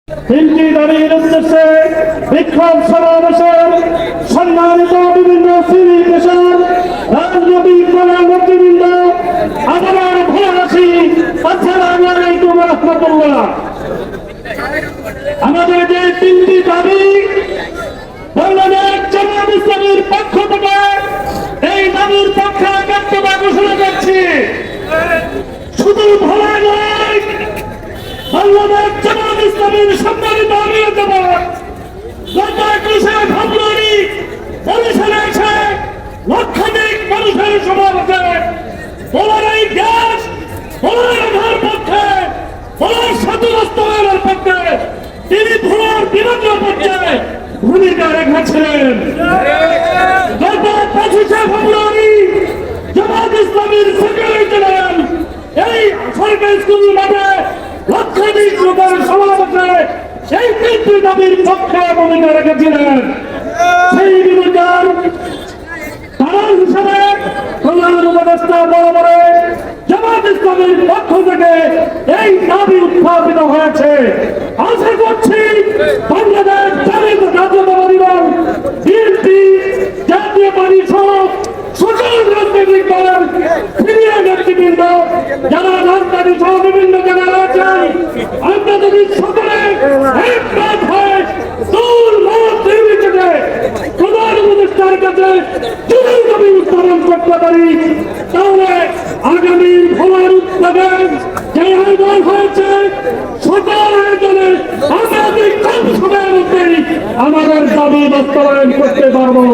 তিনটি দাবির উদ্দেশ্যে বিক্ষোভ সমাবেশের সম্মানিত বিভিন্ন শ্রেণী পেশার রাজনৈতিক দলের নেতৃবৃন্দ আবার ভালো আছি। আসসালামু আলাইকুম ওয়া রাহমাতুল্লাহ। আমাদের যে তিনটি দাবি বাংলাদেশ জামায়াত ইসলামীর পক্ষ থেকে এই দাবির পক্ষে বক্তব্য ঘোষণা করছি। শুধু ভালো নয়, বাংলাদেশ জামায়াত ইসলামীর সম্মানিত আমির জামাত গত 21শে ফেব্রুয়ারি বরিশালে এসে লক্ষাধিক মানুষের সমাবেশে বলার এই দেশ বলার আধার পক্ষে বলার স্বাধীনতার পক্ষে তিনি ভোলার বিরোধী পক্ষে ভূমিকা রেখেছিলেন। গত 25শে ফেব্রুয়ারি জামায়াত ইসলামীর সেক্রেটারি জেনারেল এই সরকারি স্কুল মাঠে লক্ষাধিক লোকের সমাবেশে সেই তিনটি দাবির পক্ষে ভূমিকা রেখেছিলেন। সেই ভূমিকার কারণ হিসেবে প্রধান উপদেষ্টা বরাবরে জামায়াত ইসলামীর পক্ষ থেকে এই দাবি উত্থাপিত হয়েছে। আশা করছি বাংলাদেশ জাতীয়তাবাদী দল বিএনপি, জাতীয় পরিষদ, সকল রাজনৈতিক দলের সিনিয়র নেতৃবৃন্দ যারা রাজধানী সহ বিভিন্ন জায়গায় আছেন, আমরা যদি সকলে একমত হয়ে দূর মত নির্বিচারে প্রধান উপদেষ্টার কাছে যদি দাবি উত্থাপন করতে পারি, তাহলে আগামী ভোলার উৎসবে যে আয়োজন হয়েছে সকল আয়োজনে আমরা কম সময়ের মধ্যেই আমাদের দাবি বাস্তবায়ন করতে পারবো।